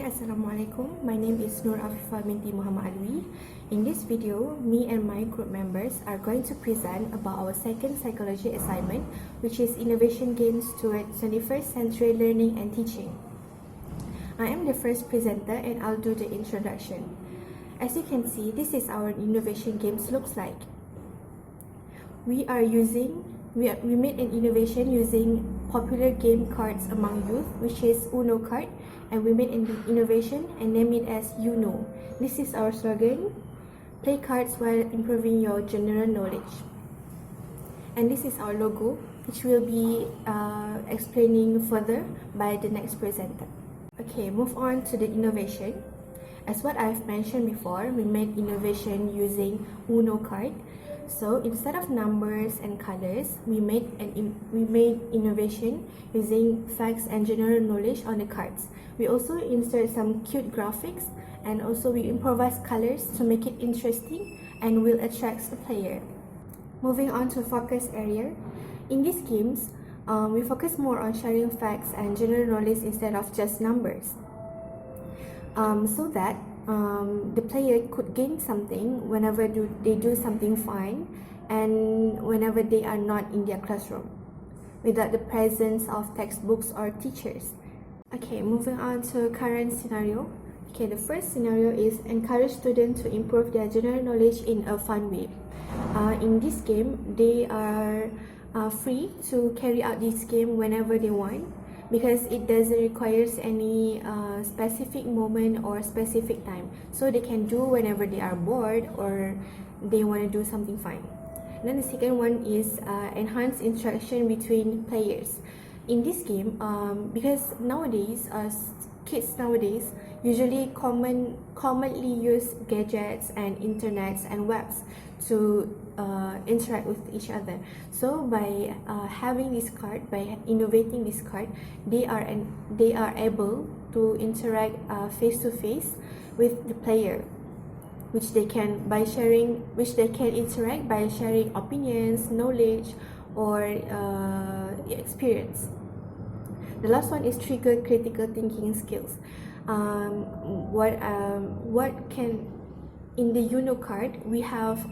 Hi, Assalamualaikum. My name is Nur Afifah binti Muhammad Alwi. In this video, me and my group members are going to present about our second psychology assignment, which is Innovation Games Towards 21st Century Learning and Teaching. I am the first presenter and I'll do the introduction. As you can see, this is our innovation games looks like. We made an innovation using popular game cards among youth, which is Uno card, and we made an innovation and named it as You Know. This is our slogan: play cards while improving your general knowledge. And this is our logo, which will be explaining further by the next presenter. Okay, move on to the innovation. As what I've mentioned before, we made innovation using Uno card. So instead of numbers and colors, we made innovation using facts and general knowledge on the cards. We also insert some cute graphics, and also we improvise colors to make it interesting and will attract the player. Moving on to focus area. In these games, we focus more on sharing facts and general knowledge instead of just numbers, so that the player could gain something whenever they do something fine and whenever they are not in their classroom without the presence of textbooks or teachers. Okay, moving on to current scenario. Okay, the first scenario is encourage students to improve their general knowledge in a fun way. In this game, they are free to carry out this game whenever they want, because it doesn't require any specific moment or specific time, so they can do whenever they are bored or they want to do something fun. And then the second one is enhance interaction between players. In this game, because nowadays kids nowadays usually commonly use gadgets and internets and webs to interact with each other. So by having this card, by innovating this card, they are able to interact face to face with the player, which they can interact by sharing opinions, knowledge, or experience. The last one is trigger critical thinking skills. In the Uno card, we have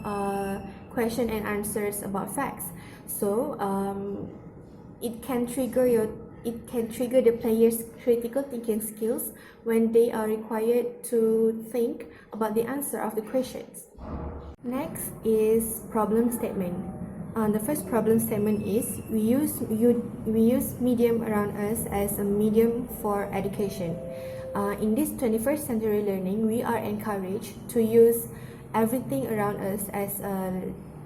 question and answers about facts. So it can trigger the player's critical thinking skills when they are required to think about the answer of the questions. Next is problem statement. The first problem statement is we use medium around us as a medium for education. In this 21st century learning, we are encouraged to use everything around us as a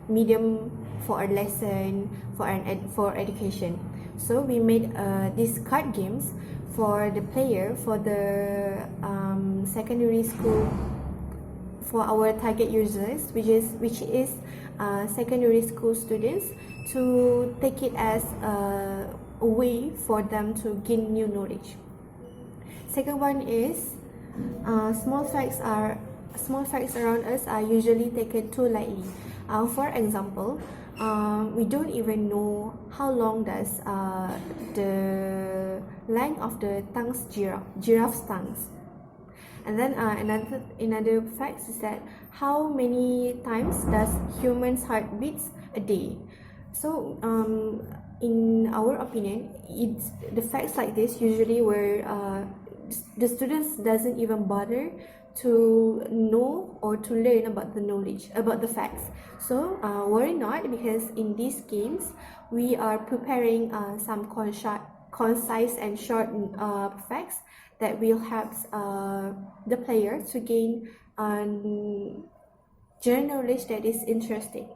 medium for a lesson, for education. So we made these card games for the player, for the secondary school, for our target users, which is secondary school students, to take it as a way for them to gain new knowledge. Second one is small facts around us are usually taken too lightly. For example, we don't even know how long does the length of the giraffe's tongues. And then another fact is that how many times does humans heart beats a day. So in our opinion, the facts like this usually where the students doesn't even bother to know or to learn about the knowledge, about the facts. So worry not, because in these games we are preparing some concise and short facts that will help the player to gain general knowledge that is interesting.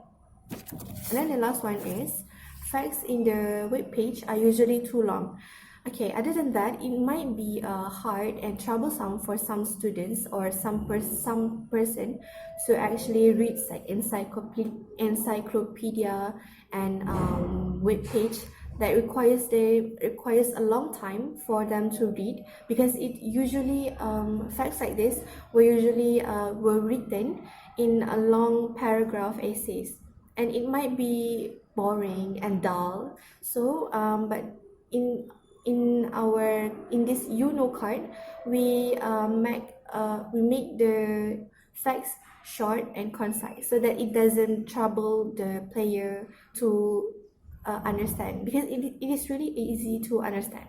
And then the last one is facts in the web page are usually too long. Okay, other than that, it might be hard and troublesome for some students or some person to actually read like encyclopedia and web page that requires a long time for them to read, because it usually facts like this were written in a long paragraph essays, and it might be boring and dull. So but in in this card, we make the facts short and concise so that it doesn't trouble the player to understand, because it is really easy to understand.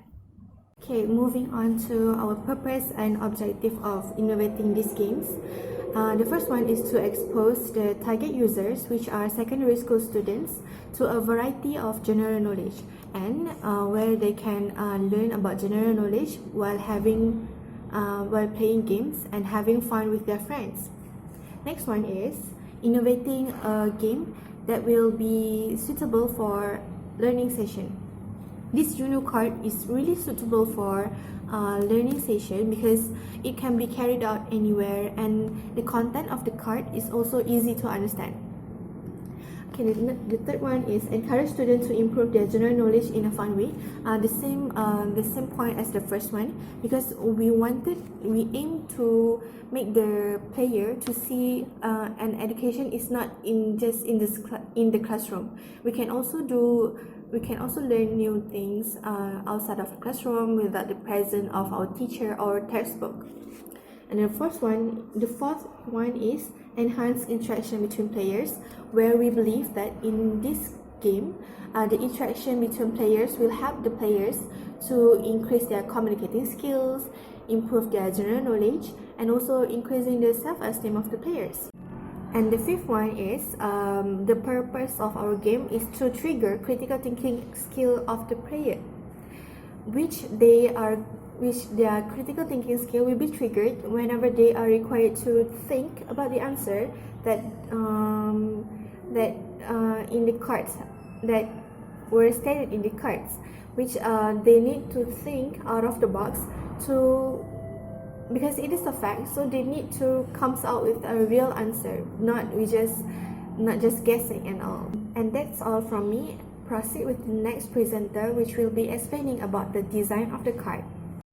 Okay, moving on to our purpose and objective of innovating these games. The first one is to expose the target users, which are secondary school students, to a variety of general knowledge, and where they can learn about general knowledge while playing games and having fun with their friends. Next one is innovating a game that will be suitable for learning session. This card is really suitable for learning session because it can be carried out anywhere, and the content of the card is also easy to understand. Okay, the third one is encourage students to improve their general knowledge in a fun way. The same point as the first one, because we aim to make the player to see an education is not just in the classroom. We can also learn new things outside of the classroom without the presence of our teacher or textbook. And the fourth one is enhanced interaction between players, where we believe that in this game, the interaction between players will help the players to increase their communicating skills, improve their general knowledge, and also increasing the self-esteem of the players. And the fifth one is the purpose of our game is to trigger critical thinking skill of the player, which their critical thinking skill will be triggered whenever they are required to think about the answer that in the cards that were stated in the cards, which they need to think out of the box because it is a fact, so they need to come out with a real answer, not just guessing and all. And that's all from me. Proceed with the next presenter, which will be explaining about the design of the card.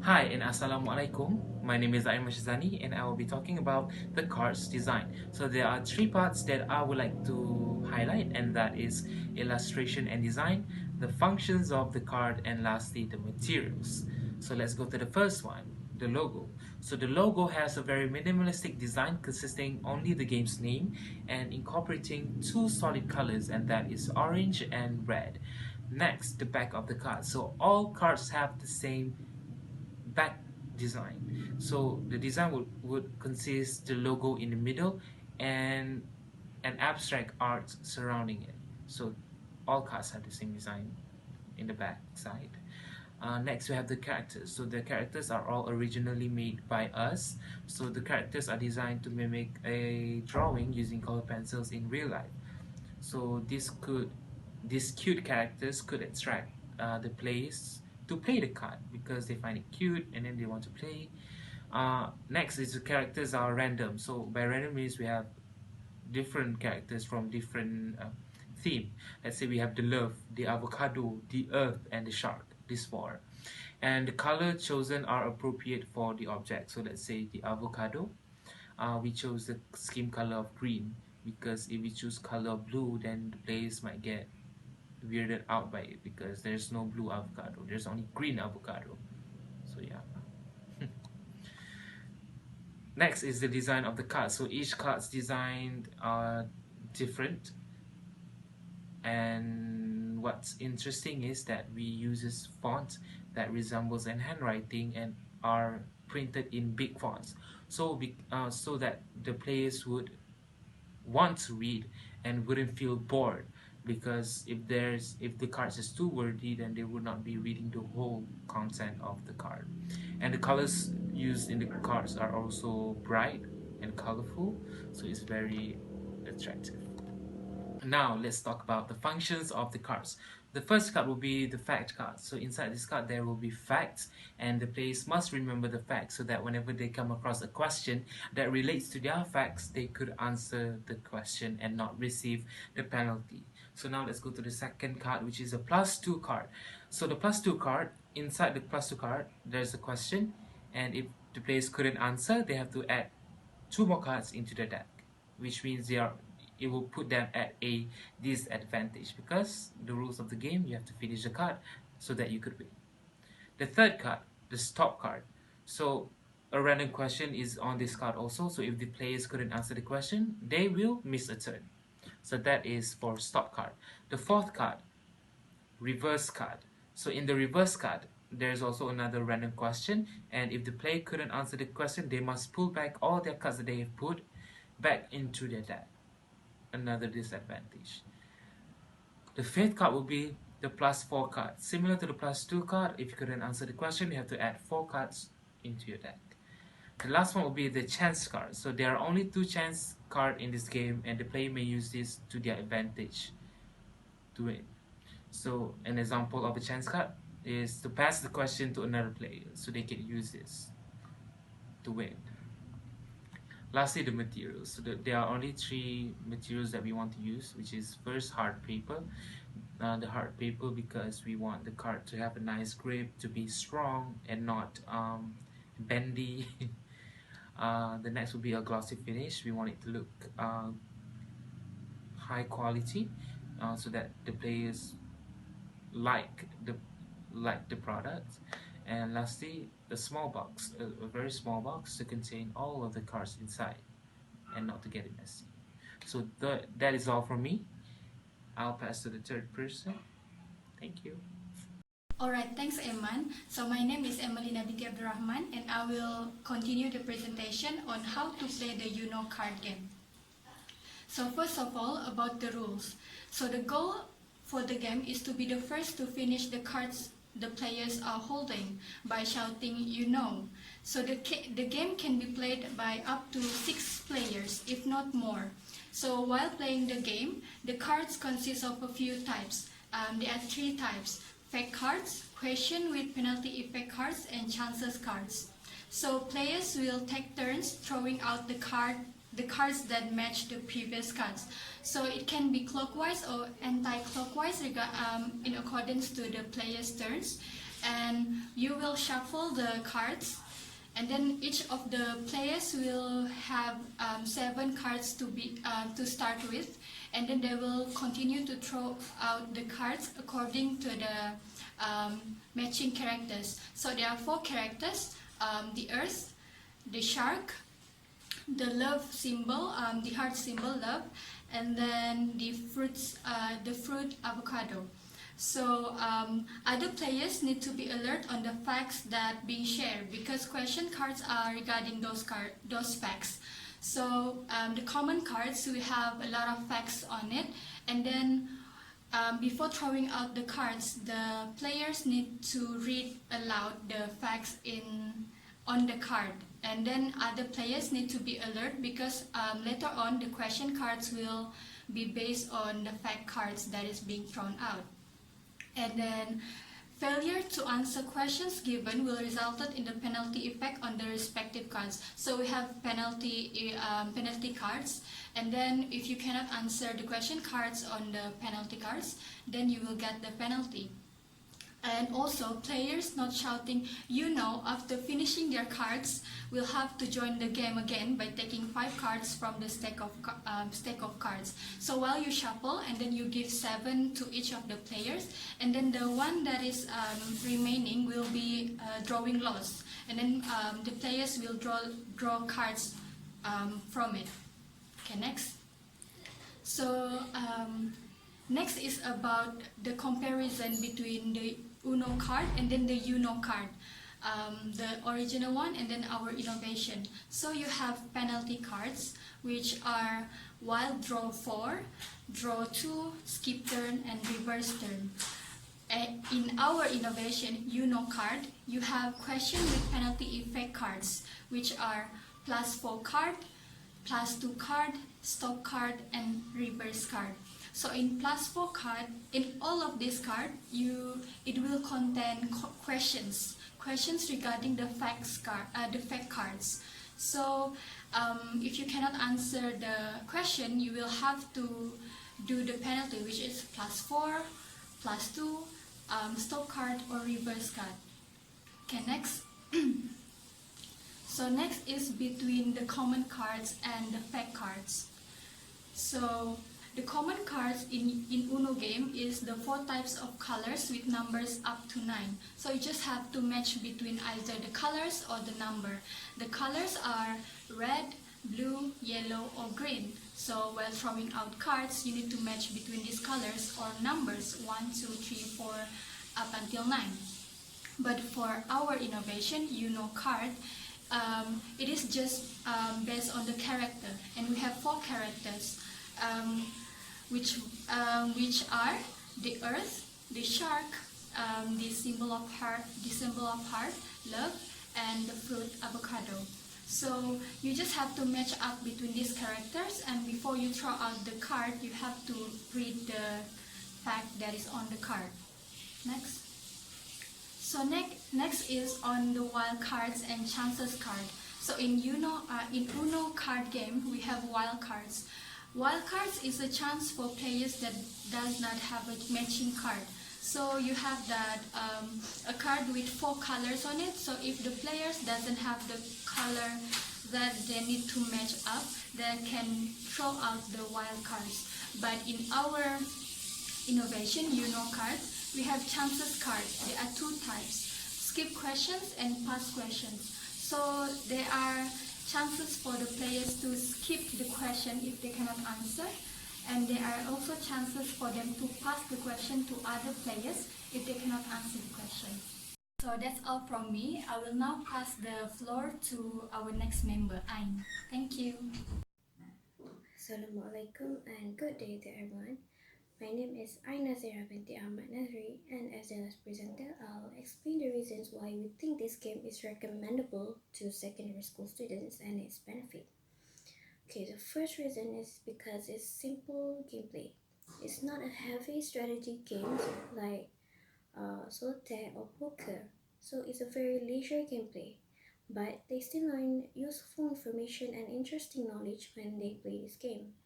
Hi and Assalamualaikum. My name is Aiman Shazani and I will be talking about the card's design. So there are three parts that I would like to highlight, and that is illustration and design, the functions of the card, and lastly the materials. So let's go to the first one, the logo. So the logo has a very minimalistic design consisting only the game's name and incorporating two solid colors, and that is orange and red. Next, the back of the card. So all cards have the same back design. So the design would consist the logo in the middle and an abstract art surrounding it. So all cards have the same design in the back side. Next we have the characters. So the characters are all originally made by us. So the characters are designed to mimic a drawing using color pencils in real life. So these cute characters could attract the players to play the card because they find it cute and then they want to play. Next is the characters are random. So by random means we have different characters from different theme. Let's say we have the love, the avocado, the earth, and the shark. These four. And the color chosen are appropriate for the object. So let's say the avocado, we chose the scheme color of green, because if we choose color of blue, then the players might get weirded out by it because there's no blue avocado, there's only green avocado. So yeah. Next is the design of the card. So each card's designed are different, and what's interesting is that we use font that resembles an handwriting and are printed in big fonts, so so that the players would want to read and wouldn't feel bored, because if the cards is too wordy, then they would not be reading the whole content of the card. And the colors used in the cards are also bright and colorful, so it's very attractive. Now let's talk about the functions of the cards. The first card will be the fact card. So inside this card there will be facts, and the players must remember the facts so that whenever they come across a question that relates to their facts, they could answer the question and not receive the penalty. So now let's go to the second card, which is a +2 card. So the +2 card, inside the +2 card there's a question, and if the players couldn't answer, they have to add 2 more cards into the deck, which means it will put them at a disadvantage, because the rules of the game, you have to finish the card so that you could win. The third card, the stop card. So a random question is on this card also. So if the players couldn't answer the question, they will miss a turn. So that is for stop card. The fourth card, reverse card. So in the reverse card, there's also another random question, and if the player couldn't answer the question, they must pull back all their cards that they have put back into their deck. Another disadvantage. The fifth card will be the +4 card. Similar to the +2 card, if you couldn't answer the question, you have to add 4 cards into your deck. The last one will be the chance card. So there are only 2 chance cards in this game, and the player may use this to their advantage to win. So an example of a chance card is to pass the question to another player, so they can use this to win. Lastly, the materials. So there are only 3 materials that we want to use, which is first hard paper. The hard paper because we want the card to have a nice grip, to be strong and not bendy. The next will be a glossy finish. We want it to look high quality, so that the players like the product. And lastly, a small box, a very small box to contain all of the cards inside and not to get it messy. So that is all from me. I'll pass to the third person. Thank you. Alright, thanks Eman. So my name is Emelina Binti Abdurrahman and I will continue the presentation on how to play the card game. So first of all, about the rules. So the goal for the game is to be the first to finish the cards the players are holding by shouting So the game can be played by up to 6 players, if not more. So while playing the game, the cards consist of a few types. There are 3 types: fake cards, question with penalty effect cards, and chances cards. So players will take turns throwing out the cards that match the previous cards. So it can be clockwise or anti-clockwise in accordance to the player's turns. And you will shuffle the cards, and then each of the players will have 7 cards to start with, and then they will continue to throw out the cards according to the matching characters. So there are 4 characters: the earth, the shark, the love symbol, the heart symbol, love, and then the fruit avocado. So other players need to be alert on the facts that being shared, because question cards are regarding those facts. So the common cards, we have a lot of facts on it, and then before throwing out the cards, the players need to read aloud the facts on the card, and then other players need to be alert, because later on the question cards will be based on the fact cards that is being thrown out. And then failure to answer questions given will result in the penalty effect on the respective cards. So we have penalty cards, and then if you cannot answer the question cards on the penalty cards, then you will get the penalty. And also, players not shouting after finishing their cards will have to join the game again by taking 5 cards from the stack of cards. So while you shuffle, and then you give 7 to each of the players, and then the one that is remaining will be drawing lots, and then the players will draw cards from it. Okay, next. So next is about the comparison between the Uno card and then the card, the original one and then our innovation. So you have penalty cards, which are wild draw 4, draw 2, skip turn, and reverse turn. In our innovation card, you have question with penalty effect cards, which are +4 card, +2 card, stop card, and reverse card. So in +4 card, in all of this card, it will contain questions regarding the fact cards. So if you cannot answer the question, you will have to do the penalty, which is +4, +2, stop card, or reverse card. Okay, next. So next is between the common cards and the fact cards. So The common cards in Uno game is the 4 types of colors with numbers up to 9. So you just have to match between either the colors or the number. The colors are red, blue, yellow or green. So while throwing out cards, you need to match between these colors or numbers 1, 2, 3, 4 up until 9. But for our innovation, Uno card, it is just based on the character, and we have 4 characters, which are the earth, the shark, the symbol of heart, love, and the fruit avocado. So you just have to match up between these characters, and before you throw out the card, you have to read the fact that is on the card. Next. So next is on the wild cards and chances card. So in Uno card game, we have wild cards. Wild cards is a chance for players that does not have a matching card. So you have that a card with 4 colors on it. So if the players doesn't have the color that they need to match up, they can throw out the wild cards. But in our innovation Uno card, we have chances card. There are 2 types: skip questions and pass questions. So there are chances for the players to skip the question if they cannot answer, and there are also chances for them to pass the question to other players if they cannot answer the question. So that's all from me. I will now pass the floor to our next member, Ain. Thank you. Assalamualaikum and good day to everyone. My name is Aina Zahra binti Ahmad Nazri, and as the last presenter, I'll explain the reasons why we think this game is recommendable to secondary school students and its benefit. Okay, the first reason is because it's simple gameplay. It's not a heavy strategy game like solitaire or poker, so it's a very leisure gameplay. But they still learn useful information and interesting knowledge when they play this game.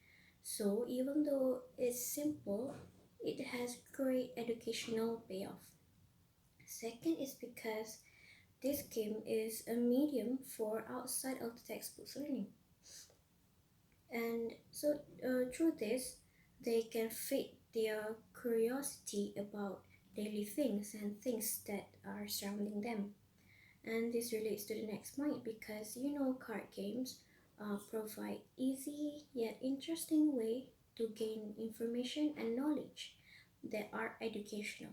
So even though it's simple, it has great educational payoff. Second is because this game is a medium for outside of the textbook learning. And so through this, they can feed their curiosity about daily things and things that are surrounding them. And this relates to the next point because card games provide easy yet interesting way to gain information and knowledge that are educational.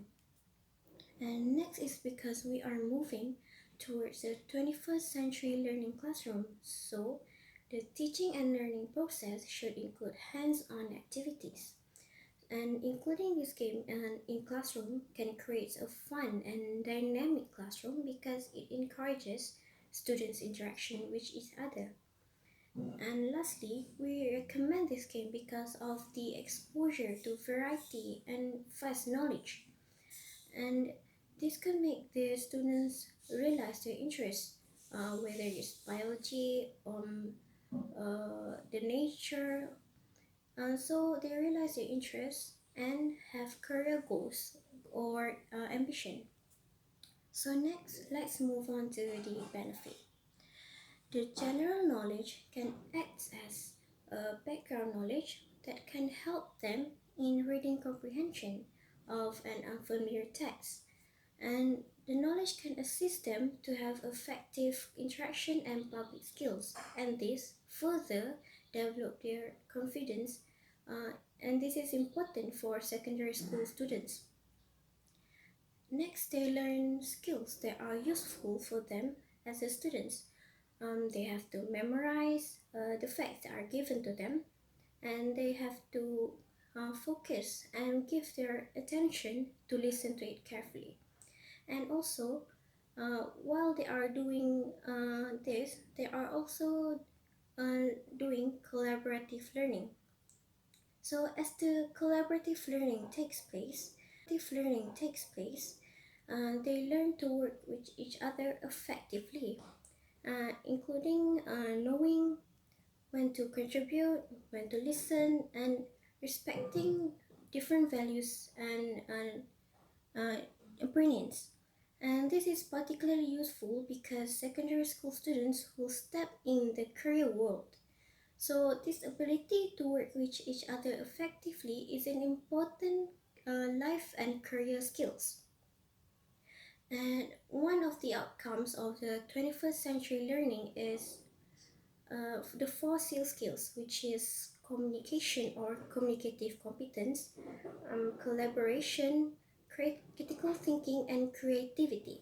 And next is because we are moving towards the 21st century learning classroom, so the teaching and learning process should include hands-on activities. And including this game in classroom can create a fun and dynamic classroom because it encourages students' interaction with each other. And lastly, we recommend this game because of the exposure to variety and vast knowledge. And this can make the students realize their interests, whether it's biology, the nature, so they realize their interests and have career goals or ambition. So next, let's move on to the benefit. The general knowledge can act as a background knowledge that can help them in reading comprehension of an unfamiliar text, and the knowledge can assist them to have effective interaction and public skills, and this further develop their confidence, and this is important for secondary school students. Next, they learn skills that are useful for them as a students. They have to memorize the facts that are given to them, and they have to focus and give their attention to listen to it carefully. And also, while they are doing this, they are also doing collaborative learning. So as the collaborative learning takes place, they learn to work with each other effectively, including knowing when to contribute, when to listen, and respecting different values and opinions. And this is particularly useful because secondary school students will step in the career world. So, this ability to work with each other effectively is an important life and career skills. And one of the outcomes of the 21st century learning is the four C skills, which is communication or communicative competence, collaboration, critical thinking, and creativity.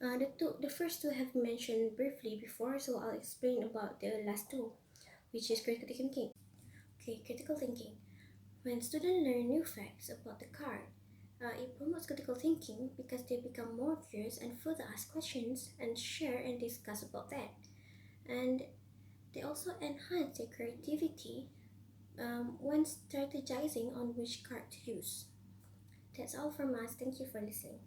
The first two have mentioned briefly before, so I'll explain about the last two, which is critical thinking. Okay, critical thinking. When students learn new facts about the card, it promotes critical thinking because they become more curious and further ask questions and share and discuss about that. And they also enhance their creativity when strategizing on which card to use. That's all from us. Thank you for listening.